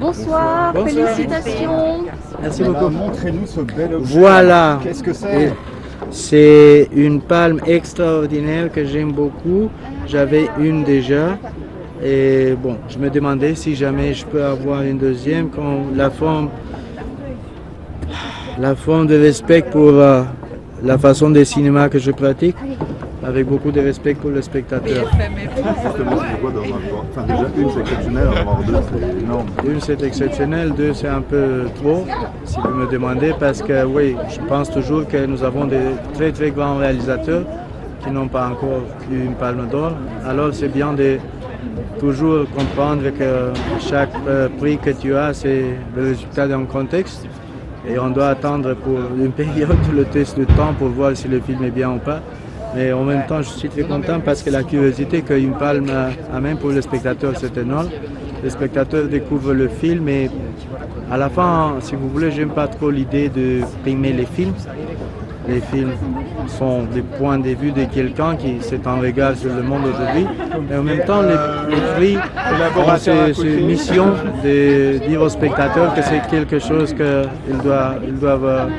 Bonsoir, félicitations. Merci beaucoup. Montrez-nous ce bel objet. Voilà. Qu'est-ce que c'est? C'est une palme extraordinaire que j'aime beaucoup. J'avais une déjà. Et bon, je me demandais si jamais je peux avoir une deuxième quand la forme de respect pour la façon de cinéma que je pratique, avec beaucoup de respect pour le spectateur. Justement, c'est quoi dans un genre? Enfin, déjà, une, c'est exceptionnel, en avoir deux, c'est énorme. Une, c'est exceptionnel, deux, c'est un peu trop, si vous me demandez, parce que oui, je pense toujours que nous avons des très très grands réalisateurs qui n'ont pas encore eu une palme d'or. Alors c'est bien de toujours comprendre que chaque prix que tu as, c'est le résultat d'un contexte. Et on doit attendre pour une période le test de temps pour voir si le film est bien ou pas. Mais en même temps, je suis très content parce que la curiosité qu'une palme amène pour le spectateur, c'est énorme. Le spectateur découvre le film et à la fin, si vous voulez, j'aime pas trop l'idée de primer les films. Les films sont des points de vue de quelqu'un qui s'est en regard sur le monde aujourd'hui. Mais en même temps, les prix ont cette mission de dire aux spectateurs que c'est quelque chose qu'ils doivent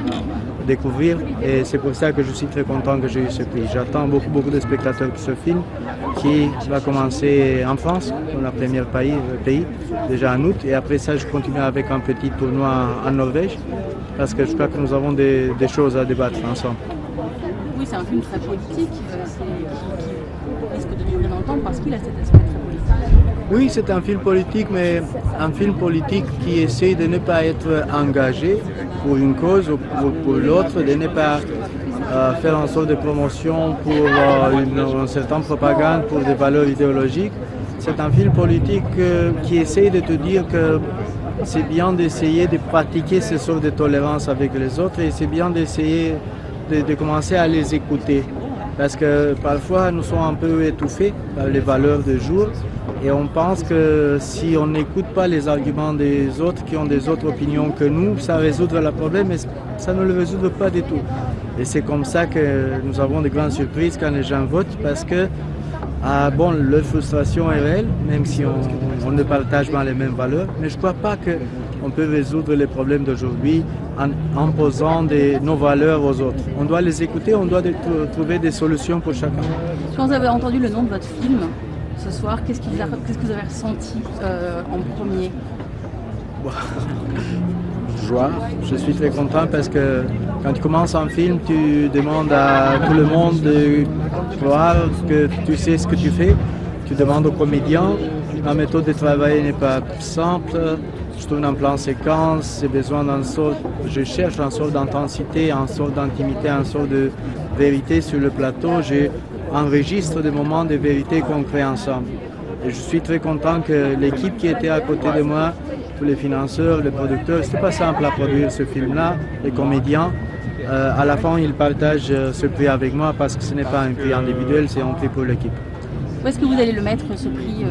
découvrir. Et c'est pour ça que je suis très content que j'ai eu ce prix. J'attends beaucoup de spectateurs pour ce film qui va commencer en France, dans la première pays, déjà en août. Et après ça, je continue avec un petit tournoi en Norvège parce que je crois que nous avons des choses à débattre ensemble. Oui, c'est un film très politique qui risque de durer longtemps parce qu'il a cet aspect très politique. Oui, c'est un film politique, mais un film politique qui essaie de ne pas être engagé pour une cause ou pour l'autre, de ne pas faire en sorte de promotion pour une certaine propagande, pour des valeurs idéologiques. C'est un film politique qui essaie de te dire que c'est bien d'essayer de pratiquer ces sortes de tolérance avec les autres et c'est bien d'essayer de commencer à les écouter. Parce que parfois nous sommes un peu étouffés par les valeurs du jour et on pense que si on n'écoute pas les arguments des autres qui ont des autres opinions que nous, ça résoudra le problème, mais ça ne le résout pas du tout. Et c'est comme ça que nous avons de grandes surprises quand les gens votent parce que leur frustration est réelle, même si on ne partage pas les mêmes valeurs, mais je ne crois pas qu'on peut résoudre les problèmes d'aujourd'hui en imposant nos valeurs aux autres. On doit les écouter, on doit trouver des solutions pour chacun. Quand vous avez entendu le nom de votre film ce soir, qu'est-ce que vous avez ressenti en premier? Joie. Je suis très content parce que quand tu commences un film, tu demandes à tout le monde de croire que tu sais ce que tu fais. Tu demandes aux comédiens. Ma méthode de travail n'est pas simple. Je tourne en plan séquence. J'ai besoin je cherche une sorte d'intensité, une sorte d'intimité, une sorte de vérité sur le plateau. J'enregistre des moments de vérité qu'on crée ensemble. Et je suis très content que l'équipe qui était à côté de moi, tous les financeurs, les producteurs, c'était pas simple à produire ce film-là, les comédiens. À la fin, ils partagent ce prix avec moi parce que ce n'est pas un prix individuel, c'est un prix pour l'équipe. Où est-ce que vous allez le mettre, ce prix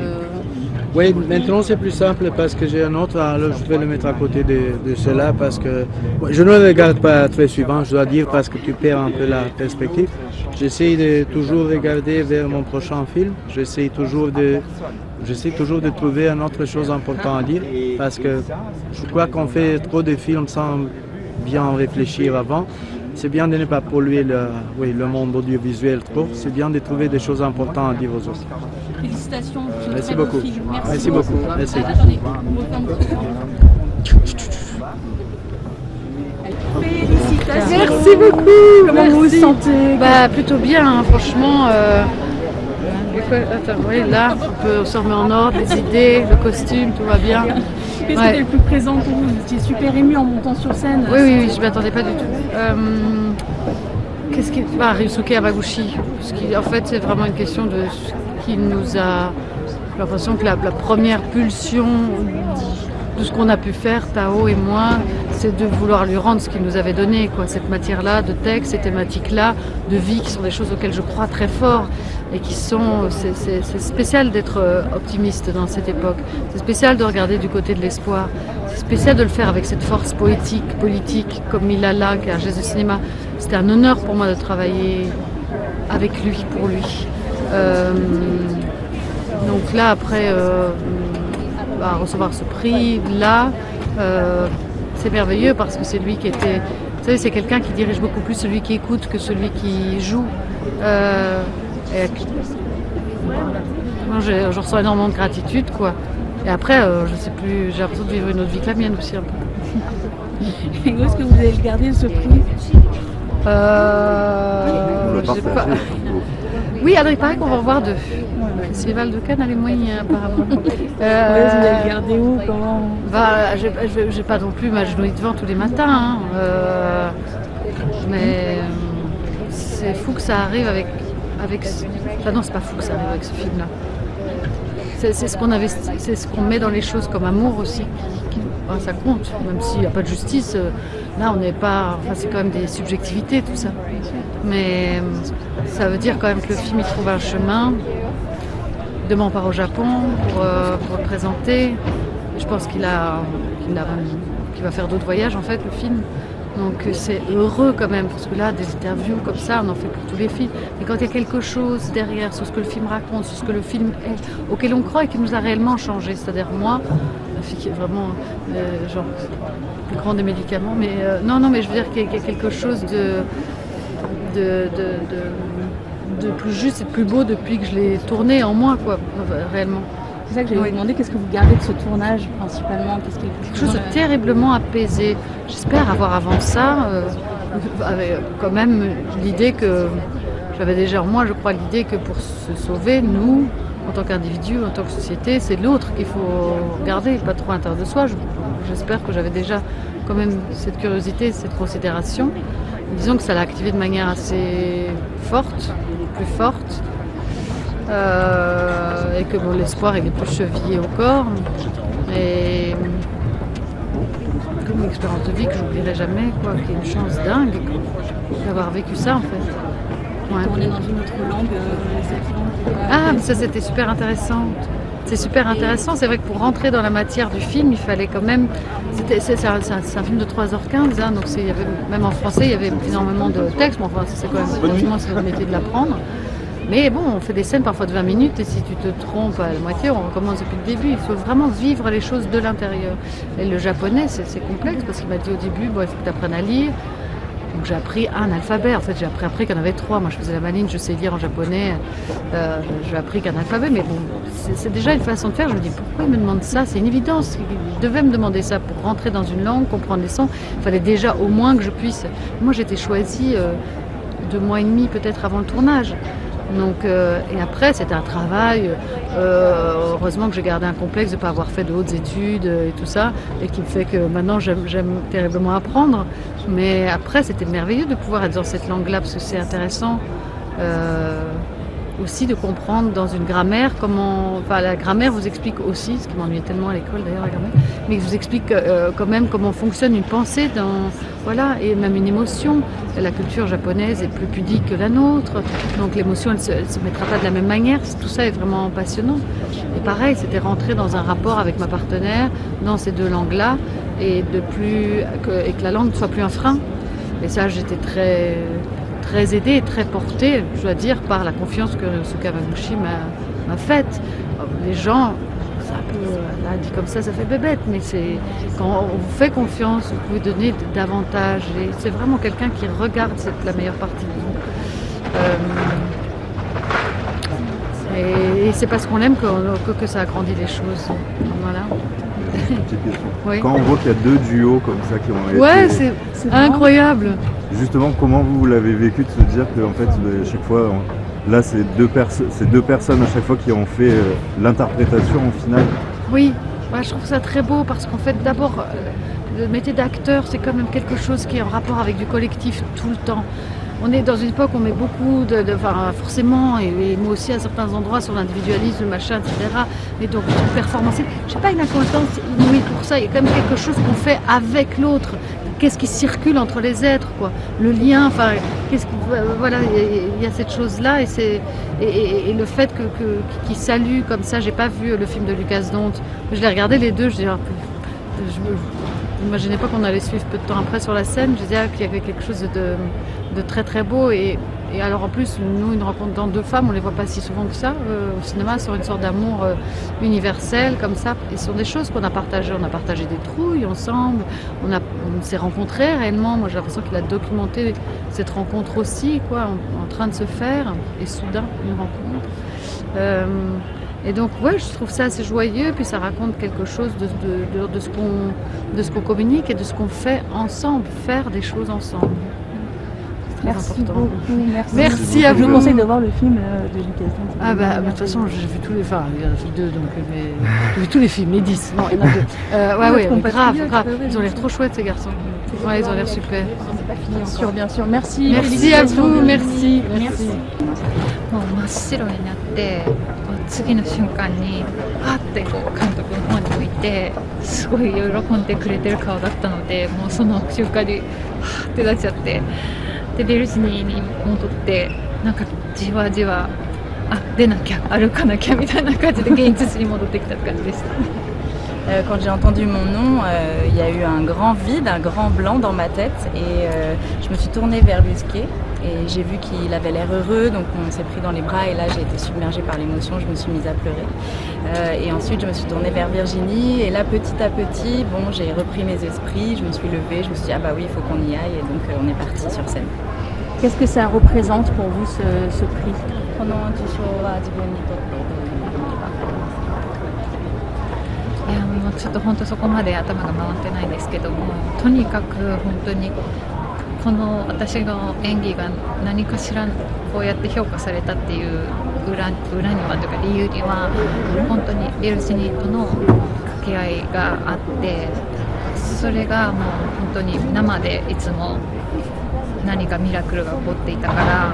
Oui, maintenant c'est plus simple parce que j'ai un autre, alors je vais le mettre à côté de cela parce que je ne le regarde pas très souvent, je dois dire, parce que tu perds un peu la perspective. J'essaie de toujours regarder vers mon prochain film, j'essaie toujours de trouver une autre chose importante à dire parce que je crois qu'on fait trop de films sans bien réfléchir avant. C'est bien de ne pas polluer le monde audiovisuel trop, c'est bien de trouver des choses importantes à dire aux autres. Félicitations. Merci beaucoup. Merci beaucoup. Merci. Attendez, on refait un petit peu. Félicitations. Merci beaucoup. Comment vous vous sentez? Plutôt bien, hein, franchement. Attends, oui, là, on se remet en ordre, les idées, le costume, tout va bien. Qu'est-ce qui était le plus présent pour vous? Vous étiez super ému en montant sur scène. Oui, je ne m'y attendais pas du tout. Ryusuke Hamaguchi. En fait, c'est vraiment une question de ce qui nous a... J'ai l'impression que la première pulsion de ce qu'on a pu faire, Tao et moi, c'est de vouloir lui rendre ce qu'il nous avait donné, quoi. Cette matière-là, de texte, ces thématiques-là, de vie, qui sont des choses auxquelles je crois très fort et qui sont... C'est spécial d'être optimiste dans cette époque. C'est spécial de regarder du côté de l'espoir. C'est spécial de le faire avec cette force poétique, politique, comme il a là, qui est un geste de cinéma. C'était un honneur pour moi de travailler avec lui, pour lui. Donc là, après... à recevoir ce prix-là, c'est merveilleux parce que c'est lui qui était... Vous savez, c'est quelqu'un qui dirige beaucoup plus celui qui écoute que celui qui joue. Moi, je reçois énormément de gratitude, quoi. Et après, je sais plus, j'ai l'impression de vivre une autre vie que la mienne aussi un peu. Et où est-ce que vous allez le garder ce prix? Je sais pas. Oui, alors il paraît qu'on va revoir le Festival de Cannes a les moyens apparemment. Vous allez le garder où? Comment? J'ai pas non plus m'agenouiller devant tous les matins, hein. Mais c'est fou que ça arrive avec. Enfin non, c'est pas fou que ça arrive avec ce film-là. C'est ce qu'on investit, c'est ce qu'on met dans les choses comme amour aussi. Ça compte, même s'il n'y a pas de justice. Là, on n'est pas. Enfin, c'est quand même des subjectivités, tout ça. Mais ça veut dire quand même que le film il trouve un chemin. Demain, on part au Japon pour le présenter. Je pense qu'il va faire d'autres voyages en fait, le film. Donc c'est heureux quand même, parce que là, des interviews comme ça, on en fait pour tous les films. Mais quand il y a quelque chose derrière, sur ce que le film raconte, sur ce que le film est, auquel on croit et qui nous a réellement changé, c'est-à-dire moi, la fille qui est vraiment genre plus grande des médicaments, mais non, mais je veux dire qu'il y a quelque chose de plus juste et de plus beau depuis que je l'ai tourné en moi, quoi, réellement. C'est ça que j'allais vous demander, qu'est-ce que vous gardez de ce tournage principalement? Quelque chose de terriblement apaisé. J'espère avoir avant ça avec quand même l'idée que j'avais déjà en moi, je crois, l'idée que pour se sauver, nous, en tant qu'individus, en tant que société, c'est l'autre qu'il faut regarder, pas trop à l'intérieur de soi. J'espère que j'avais déjà quand même cette curiosité, cette considération. Disons que ça l'a activé de manière assez forte, plus forte. Et que bon, l'espoir il est plus chevillé au corps et comme une expérience de vie que j'oublierai jamais, quoi, qui est une chance dingue d'avoir vécu ça en fait. Ouais. Tourner dans une autre langue, mais ça c'était super intéressant. C'est super intéressant, c'est vrai que pour rentrer dans la matière du film, il fallait quand même... C'est un film de 3h15, hein, donc il y avait, même en français, il y avait énormément de texte, mais enfin c'est quand même, heureusement, c'est le métier de l'apprendre. Mais bon, on fait des scènes parfois de 20 minutes et si tu te trompes à la moitié, on recommence depuis le début. Il faut vraiment vivre les choses de l'intérieur. Et le japonais, c'est complexe parce qu'il m'a dit au début, bon, il faut que tu apprennes à lire. Donc j'ai appris un alphabet. En fait, j'ai appris après qu'il y en avait 3. Moi, je faisais la maline, je sais lire en japonais. J'ai appris qu'un alphabet. Mais bon, c'est déjà une façon de faire. Je me dis, pourquoi il me demande ça? C'est une évidence. Il devait me demander ça pour rentrer dans une langue, comprendre les sons. Il fallait déjà au moins que je puisse... Moi, j'étais choisie 2 mois et demi peut-être avant le tournage. Donc, et après, c'était un travail. Heureusement que j'ai gardé un complexe de ne pas avoir fait de hautes études et tout ça, et qui me fait que maintenant j'aime terriblement apprendre. Mais après, c'était merveilleux de pouvoir être dans cette langue-là, parce que c'est intéressant aussi de comprendre dans une grammaire comment... Enfin, la grammaire vous explique aussi, ce qui m'ennuyait tellement à l'école d'ailleurs, la grammaire, mais vous explique quand même comment fonctionne une pensée, voilà, et même une émotion. La culture japonaise est plus pudique que la nôtre, donc l'émotion, elle se mettra pas de la même manière. Tout ça est vraiment passionnant. Et pareil, c'était rentrer dans un rapport avec ma partenaire dans ces 2 langues-là, et que la langue ne soit plus un frein. Et ça, j'étais très aidée et très portée, je dois dire, par la confiance que Ryosuke Hamaguchi m'a faite. Les gens, ça peut, là, dit comme ça fait bébête, mais c'est quand on vous fait confiance, vous pouvez donner davantage. Et c'est vraiment quelqu'un qui regarde la meilleure partie de vous. Et c'est parce qu'on l'aime que ça agrandit les choses. Voilà. Petite question. Oui. Quand on voit qu'il y a 2 duos comme ça qui ont été... Ouais, c'est incroyable. Justement, comment vous l'avez vécu de se dire que en fait, à chaque fois, là, c'est deux personnes à chaque fois qui ont fait l'interprétation au final? Oui, ouais, je trouve ça très beau parce qu'en fait, d'abord, le métier d'acteur, c'est quand même quelque chose qui est en rapport avec du collectif tout le temps. On est dans une époque où on met beaucoup forcément, et moi aussi à certains endroits, sur l'individualisme, le machin, etc. Mais donc, performancier, je sais pas, une incohérence inouïe pour ça. Il y a quand même quelque chose qu'on fait avec l'autre. Qu'est-ce qui circule entre les êtres, quoi? Le lien, enfin, voilà, il y a cette chose-là, et le fait qu'ils saluent comme ça. J'ai pas vu le film de Lucas Dont. Je l'ai regardé les 2, je dis, je n'imaginais pas qu'on allait suivre peu de temps après sur la scène. Je disais qu'il y avait quelque chose de très très beau, et Et alors en plus, nous, une rencontre dans deux femmes, on les voit pas si souvent que ça au cinéma, sur une sorte d'amour universel comme ça. Et ce sont des choses qu'on a partagées. On a partagé des trouilles ensemble, on s'est rencontrés réellement. Moi j'ai l'impression qu'il a documenté cette rencontre aussi, quoi, en train de se faire, et soudain une rencontre. Et donc ouais, je trouve ça assez joyeux, puis ça raconte quelque chose de ce qu'on communique et de ce qu'on fait ensemble, faire des choses ensemble. Merci important. beaucoup. Merci à Je vous vous. conseille de voir le film de Lucas Diamant. Ah bah de toute façon j'ai vu tous les films, il y en a vu 2 donc mais j'ai vu tous les films, les 10. Non, il y en a 2. Ouais, grave. Ils ont l'air trop chouettes ces garçons. Ouais, ils ont l'air super. Bien sûr, bien sûr. Merci. Merci à vous, merci. もう真っ白になって次の瞬間にパッてこう監督の方に向いてすごい喜んでくれてる顔だったので、もうその瞬間にはーってなっちゃって、でベルジニーに戻ってなんかじわじわ出なきゃ歩かなきゃみたいな感じで現実に戻ってきた感じでした。Quand j'ai entendu mon nom, il y a eu un grand vide, un grand blanc dans ma tête et je me suis tournée vers Lusquet et j'ai vu qu'il avait l'air heureux, donc on s'est pris dans les bras et là j'ai été submergée par l'émotion, je me suis mise à pleurer. Et ensuite je me suis tournée vers Virginie et là petit à petit, bon, j'ai repris mes esprits, je me suis levée, je me suis dit ah bah oui, il faut qu'on y aille et donc on est parti sur scène. Qu'est-ce que ça représente pour vous ce prix? この受賞は自分にとってどういう意味ですか？いやもうちょっと本当そこまで頭が回ってないんですけども、とにかく本当にこの私の演技が何かしらこうやって評価されたっていう裏にはというか理由には本当にベルジニーとの掛け合いがあって、それがもう本当に生でいつも何かミラクルが起こっていたから、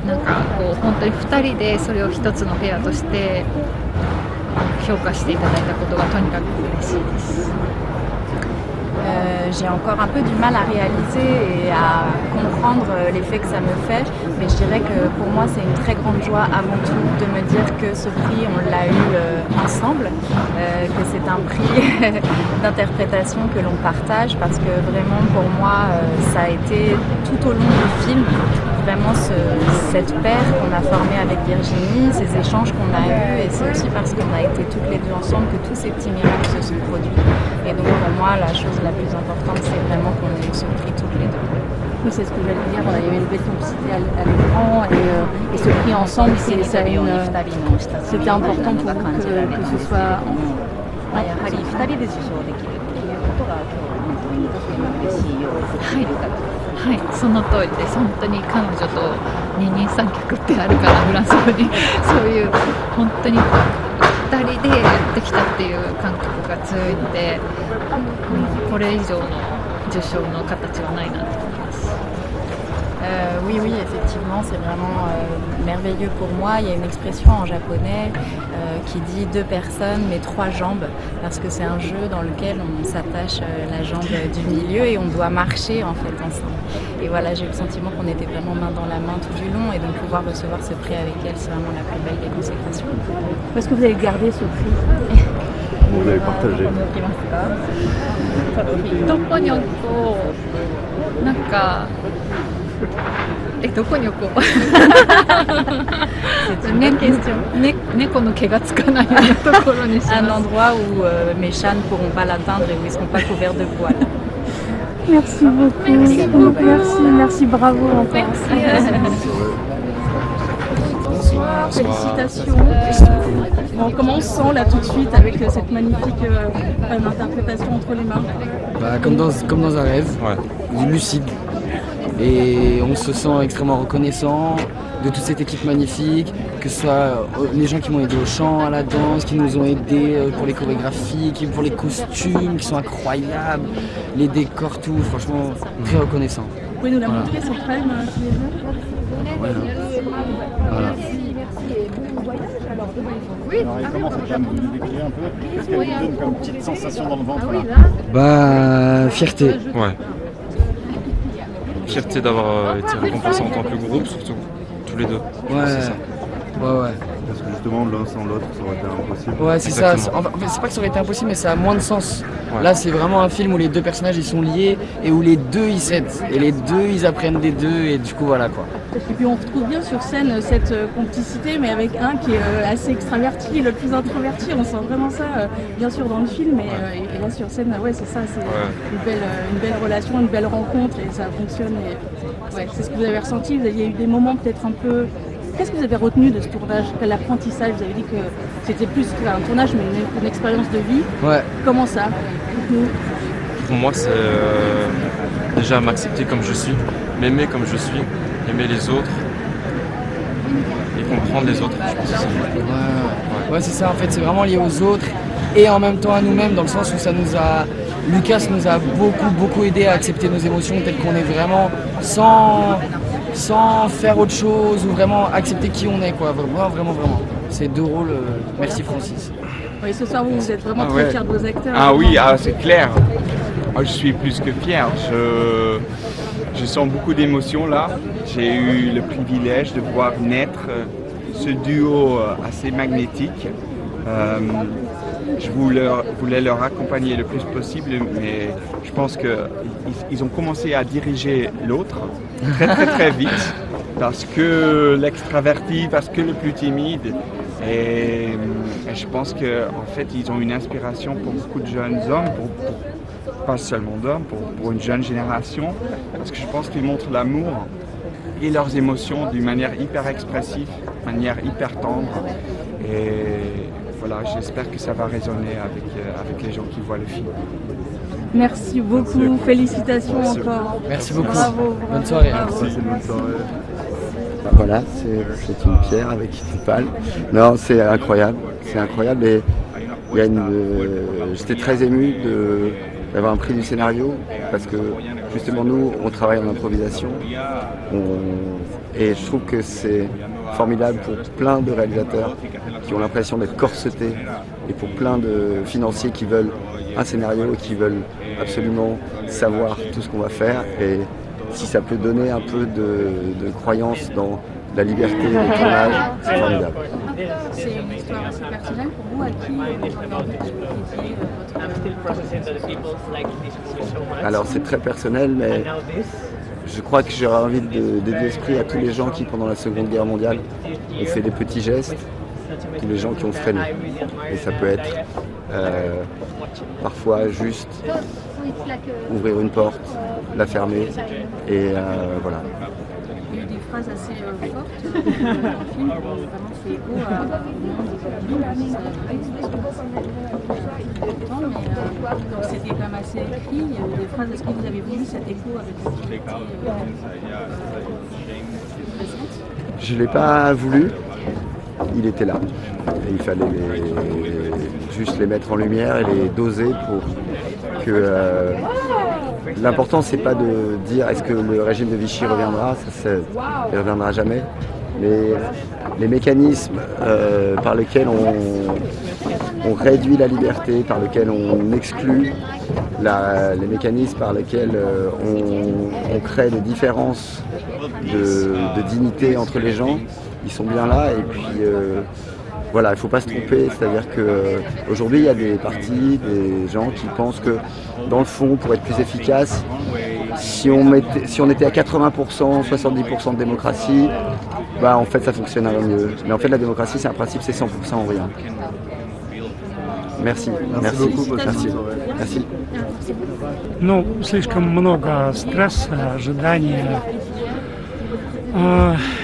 なんかこう本当に2人でそれを一つのペアとして評価していただいたことがとにかく嬉しいです。J'ai encore un peu du mal à réaliser et à comprendre l'effet que ça me fait, mais je dirais que pour moi c'est une très grande joie avant tout de me dire que ce prix on l'a eu ensemble, que c'est un prix d'interprétation que l'on partage parce que vraiment pour moi ça a été tout au long du film vraiment cette paire qu'on a formée avec Virginie, ces échanges qu'on a eus et c'est aussi parce qu'on a été toutes les deux ensemble que tous ces petits miracles se sont produits. Et donc pour moi la chose la plus importante c'est vraiment qu'on ait eu ce prix toutes les deux. Oui, c'est ce que j'allais dire, il y avait une belle complicité à l'écran et ce prix ensemble, c'était important pour vous que ce soit... やはり2人で受賞できるっていうことが今日本当にとても嬉しい要素です。はい、その通りです。本当に彼女と二人三脚ってあるからフランス語にそういう本当に2人でやってきたっていう感覚が強いので、これ以上の受賞の形はないなと思います。Oui, effectivement, c'est vraiment merveilleux pour moi. Il y a une expression en japonais qui dit 2 personnes mais 3 jambes, parce que c'est un jeu dans lequel on s'attache la jambe du milieu et on doit marcher en fait ensemble. Et voilà, j'ai eu le sentiment qu'on était vraiment main dans la main tout du long et donc pouvoir recevoir ce prix avec elle, c'est vraiment la plus belle des consécrations. Où est-ce que vous allez garder ce prix? Vous l'avez partagé. どこに置こう、なんかどこに置こう猫の毛がつかないようなところにします。Un endroit où mes chats ne pourront pas l'atteindre et où ils ne seront pas couverts de poils. Merci beaucoup. Merci, bravo encore. Bonsoir, félicitations. Bon, comment on se sent là tout de suite avec cette magnifique interprétation entre les mains? Comme dans un rêve, lucide. Et on se sent extrêmement reconnaissant de toute cette équipe magnifique, que ce soit les gens qui m'ont aidé au chant, à la danse, qui nous ont aidés pour les chorégraphies, pour les costumes qui sont incroyables, les décors, tout, franchement très reconnaissant. Vous pouvez nous la montrer cette frame tous les deux? Voilà. Alors, comment ça peut vous décrire un peu? Qu'est-ce qu'elle vous donne comme petite sensation dans le ventre là? Fierté. Ouais. Fierté d'avoir été récompensé en tant que groupe, surtout, tous les deux. Ouais. C'est ça. Ouais. Parce que justement, l'un sans l'autre, ça aurait été impossible. Ouais, c'est ça. En fait, c'est pas que ça aurait été impossible, mais ça a moins de sens. Ouais. Là, c'est vraiment un film où les deux personnages ils sont liés et où les deux ils s'aident et les deux ils apprennent des deux et du coup voilà quoi. Et puis on retrouve bien sur scène cette complicité, mais avec un qui est assez extraverti et le plus introverti. On sent vraiment ça, bien sûr, dans le film. Et là, sur scène, ouais, c'est ça, c'est une belle relation, une belle rencontre et ça fonctionne. Et, ouais, c'est ce que vous avez ressenti. Il y a eu des moments peut-être un peu... Qu'est-ce que vous avez retenu de ce tournage? Quel apprentissage? Vous avez dit que c'était plus qu'un tournage, mais une expérience de vie. Ouais. Comment ça? Pour moi, c'est déjà m'accepter comme je suis, m'aimer comme je suis, aimer les autres et comprendre les autres. Je pense que c'est ça. Ouais, c'est ça. En fait, c'est vraiment lié aux autres et en même temps à nous-mêmes, dans le sens où ça nous a... Lucas nous a beaucoup aidé à accepter nos émotions telles qu'on est vraiment, sans faire autre chose ou vraiment accepter qui on est, quoi. Vraiment. C'est deux rôles. Merci Francis. Oui, ce soir, vous êtes vraiment très fiers de vos acteurs. Ah oui, c'est clair. Je suis plus que fier. Je sens beaucoup d'émotions là. J'ai eu le privilège de voir naître ce duo assez magnétique. Je voulais leur accompagner le plus possible, mais je pense qu'ils ont commencé à diriger l'autre très vite, parce que l'extraverti, parce que le plus timide. Et je pense qu'en fait, ils ont une inspiration pour beaucoup de jeunes hommes, pas seulement d'hommes, pour une jeune génération, parce que je pense qu'ils montrent l'amour et leurs émotions d'une manière hyper expressive, d'une manière hyper tendre. Et voilà, j'espère que ça va résonner avec les gens qui voient le film. Merci beaucoup, félicitations encore. Merci beaucoup. Bravo. Bonne soirée. Merci, bonne soirée. Voilà, c'est une pierre avec une palme. Non, c'est incroyable et j'étais très ému d'avoir un prix du scénario parce que justement nous, on travaille en improvisation et je trouve que c'est formidable pour plein de réalisateurs qui ont l'impression d'être corsetés et pour plein de financiers qui veulent un scénario et qui veulent absolument savoir tout ce qu'on va faire. Et si ça peut donner un peu de croyance dans la liberté du tournage, c'est formidable. C'est une histoire assez personnelle pour vous, à qui vous avez envie de dédier votre... Alors c'est très personnel, mais je crois que j'aurais envie de dédier l'esprit à tous les gens qui, pendant la Seconde Guerre mondiale, ont fait des petits gestes, tous les gens qui ont freiné. Et ça peut être parfois juste ouvrir une porte, la fermer, et voilà. Il y a eu des phrases assez fortes dans le film, vraiment fait écho à donc c'était quand même assez écrit, il y avait des phrases, est-ce que vous avez voulu cet écho avec l'activité présente? Je ne l'ai pas voulu, il était là. Et il fallait juste les mettre en lumière et les doser pour que... L'important, c'est pas de dire est-ce que le régime de Vichy reviendra, il ne reviendra jamais, mais les mécanismes par lesquels on réduit la liberté, par lesquels on exclut, les mécanismes par lesquels on crée des différences de dignité entre les gens, ils sont bien là. Et puis voilà, il ne faut pas se tromper, c'est-à-dire qu'aujourd'hui il y a des partis, des gens qui pensent que dans le fond, pour être plus efficace, si on était à 80%, 70% de démocratie, bah en fait ça fonctionnerait mieux. Mais en fait la démocratie c'est un principe, c'est 100% ou rien. Merci. Merci beaucoup. Merci. Ну, слишком много стресса, ожидания.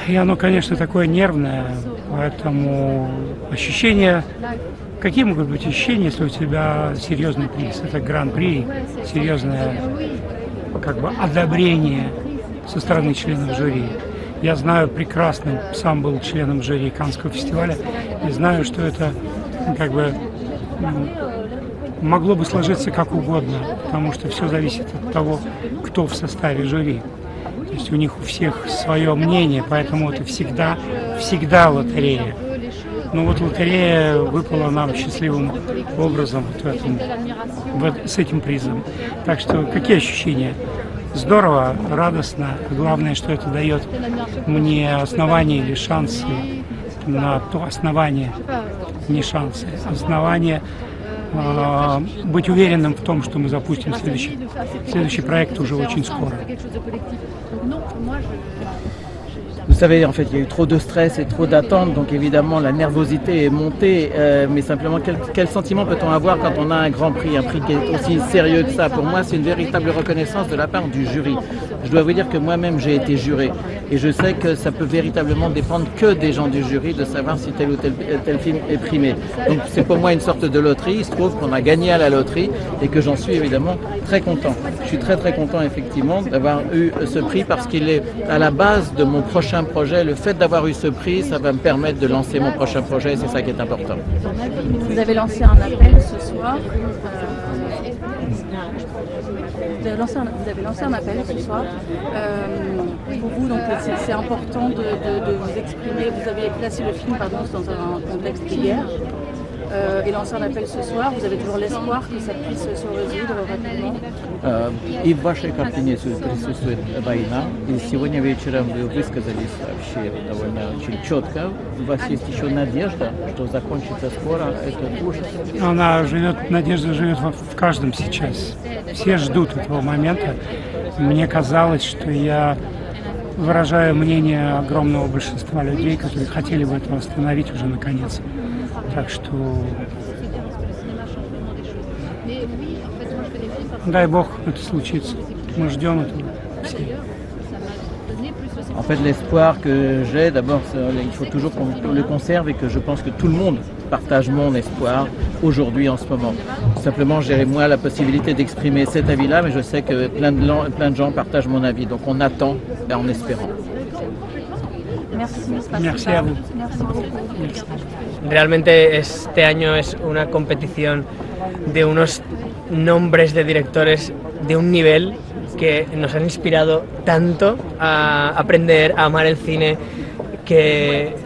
И оно, конечно, такое нервное, поэтому ощущения... Какие могут быть ощущения, если у тебя серьезный приз? Это гран-при, серьезное одобрение со стороны членов жюри. Я знаю прекрасно, сам был членом жюри Каннского фестиваля, и знаю, что это могло бы сложиться как угодно, потому что все зависит от того, кто в составе жюри. То есть у них у всех свое мнение, поэтому это всегда лотерея. Ну вот лотерея выпала нам счастливым образом с этим призом. Так что какие ощущения? Здорово, радостно. Главное, что это дает мне основания или шансы на то основание, не шансы, основание быть уверенным в том, что мы запустим следующий проект уже очень скоро. Vous savez, en fait, il y a eu trop de stress et trop d'attentes, donc évidemment la nervosité est montée, mais simplement quel sentiment peut-on avoir quand on a un grand prix, un prix qui est aussi sérieux que ça? Pour moi, c'est une véritable reconnaissance de la part du jury. Je dois vous dire que moi-même, j'ai été juré, et je sais que ça peut véritablement dépendre que des gens du jury de savoir si tel ou tel film est primé. Donc c'est pour moi une sorte de loterie. Il se trouve qu'on a gagné à la loterie et que j'en suis évidemment très content. Je suis très très content effectivement d'avoir eu ce prix parce qu'il est à la base de mon prochain projet. Le fait d'avoir eu ce prix, ça va me permettre de lancer mon prochain projet et c'est ça qui est important. Vous avez lancé un appel ce soir. Vous avez lancé un appel ce soir. Pour vous, donc c'est important de vous exprimer. Vous avez placé le film dans un contexte de guerre. Et lancer un appel ce soir, vous avez toujours l'espoir que ça puisse se résoudre rapidement. И в вашей картине присутствует война, и сегодня вечером вы высказались вообще довольно очень четко. У вас есть еще надежда, что закончится скоро этот ужас? Она живет, надежда живет в каждом сейчас. Все ждут этого момента. Мне казалось, что я выражаю мнение огромного большинства людей, которые хотели бы этого остановить уже наконец. Так что дай Бог это случится. Мы ждем этого все. En fait, l'espoir que j'ai, d'abord, il faut toujours qu'on le conserve et que je pense que tout le monde partage mon espoir aujourd'hui, en ce moment. Simplement, j'ai moi la possibilité d'exprimer cet avis-là, mais je sais que plein de gens partagent mon avis. Donc on attend en espérant. Merci a vous. Realmente este año es una competición de unos nombres de directores de un nivel que nos han inspirado tanto a aprender, a amar el cine, que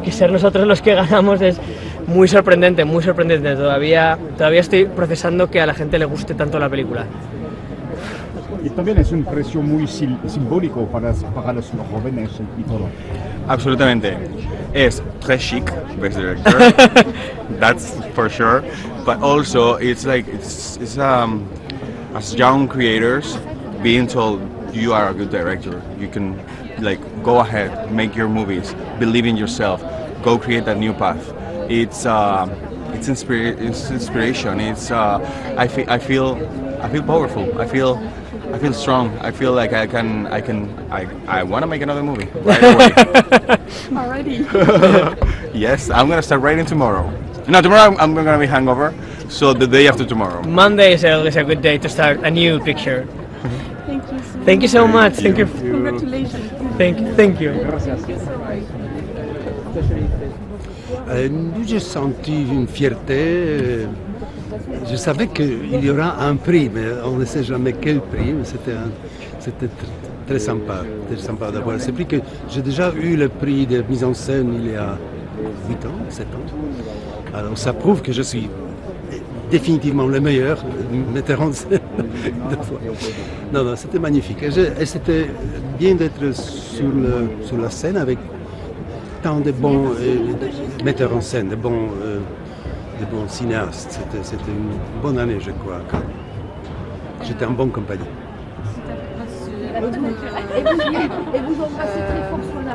ser nosotros los que ganamos es muy sorprendente, muy sorprendente. Todavía estoy procesando que a la gente le guste tanto la película. Y también es un precio muy simbólico para los jóvenes y todo. Absolutamente. Es très chic, best director. That's for sure. But also, it's as young creators, being told you are a good director. You can go ahead, make your movies, believe in yourself, go create a new path. It's inspiration. I feel powerful. I feel strong. I feel like I want to make another movie right away. Already? Yes, I'm going to start writing tomorrow. No, tomorrow I'm going to be hungover, so the day after tomorrow. Monday is always a good day to start a new picture. Thank you so much. Thank you. Congratulations. Thank you. J'ai senti une fierté. Je savais qu'il y aura un prix, mais on ne sait jamais quel prix. Mais c'était très sympa d'avoir ce prix. J'ai déjà eu le prix de mise en scène il y a 8 ans, 7 ans. Alors ça prouve que je suis définitivement le meilleur metteur en scène. Non, c'était magnifique. Et c'était bien d'être sur la scène avec tant de bons metteurs en scène, de bons cinéastes. C'était une bonne année, je crois. J'étais en bonne compagnie. Et vous embrassez très fort sur la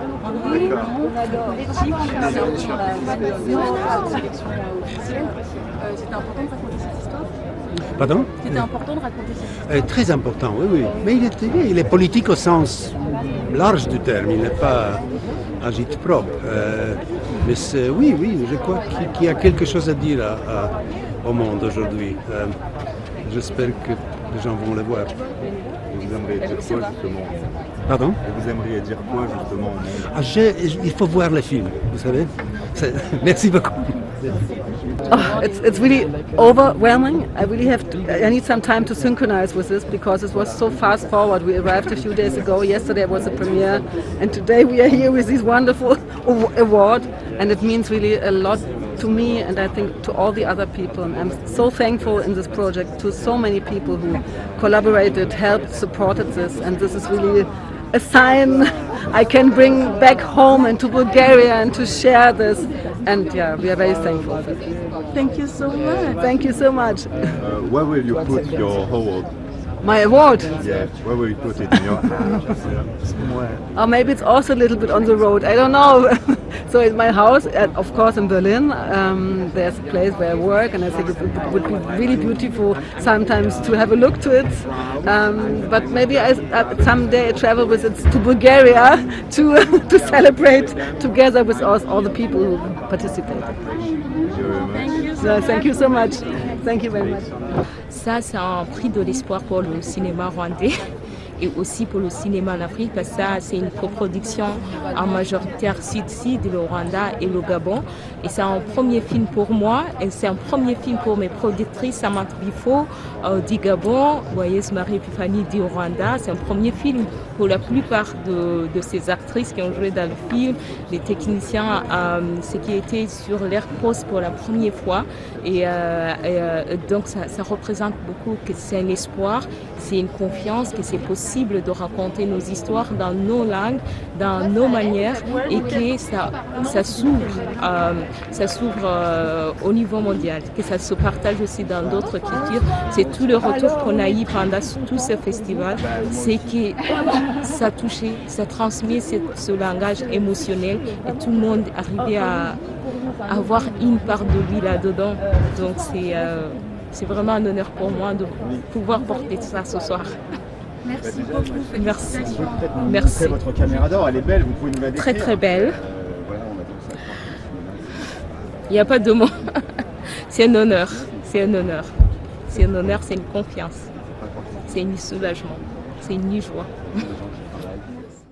C'était important de raconter cette histoire? Pardon? C'était important de raconter cette histoire? Très important, oui. Mais il est politique au sens large du terme, il n'est pas agite-propre. Mais oui, je crois qu'il y a quelque chose à dire au monde aujourd'hui. J'espère que les gens vont le voir. Vous aimeriez dire quoi justement? Pardon? Et vous aimeriez dire quoi justement au monde? Il faut voir le film, vous savez. Merci beaucoup. Oh, it's really overwhelming. I need some time to synchronize with this because it was so fast forward. We arrived a few days ago. Yesterday was the premiere, and today we are here with this wonderful award, and it means really a lot to me, and I think to all the other people. And I'm so thankful in this project to so many people who collaborated, helped, supported this, and this is really a sign I can bring back home and to Bulgaria and to share this. And yeah, we are very thankful for that. Thank you so much. Thank you so much. Where will you put your award? My award? Yeah, where will you put it? In your somewhere. Or maybe it's also a little bit on the road. I don't know. So in my house, of course in Berlin, there's a place where I work, and I think it would be really beautiful sometimes to have a look to it. But maybe someday I travel with it to Bulgaria to celebrate together with all the people who participate. So, thank you so much. Thank you very much. Ça, c'est un prix de l'espoir pour le cinéma rwandais et aussi pour le cinéma en Afrique, parce que ça, c'est une coproduction en majoritaire sud-sud, le Rwanda et le Gabon. Et c'est un premier film pour moi, et c'est un premier film pour mes productrices, Samantha Bifo du Gabon, Boyeuse Marie Epifani du Rwanda. C'est un premier film pour la plupart de ces actrices qui ont joué dans le film, les techniciens, ce qui était sur leur poste pour la première fois. Et donc ça représente beaucoup que c'est un espoir, c'est une confiance, que c'est possible de raconter nos histoires dans nos langues, dans nos manières, et que ça s'ouvre au niveau mondial, que ça se partage aussi dans d'autres cultures. C'est tout le retour qu'on a eu pendant tout ce festival, c'est que ça touchait, ça transmet ce langage émotionnel, et tout le monde arrivait à avoir une part de lui là-dedans. Donc c'est vraiment un honneur pour moi de pouvoir porter ça ce soir. Merci beaucoup. Merci. Merci. Votre caméra d'or, elle est belle, vous pouvez nous la décrire? Très très belle. Il n'y a pas de mots. C'est un honneur. C'est un honneur. C'est un honneur, c'est une confiance. C'est un soulagement. C'est une joie.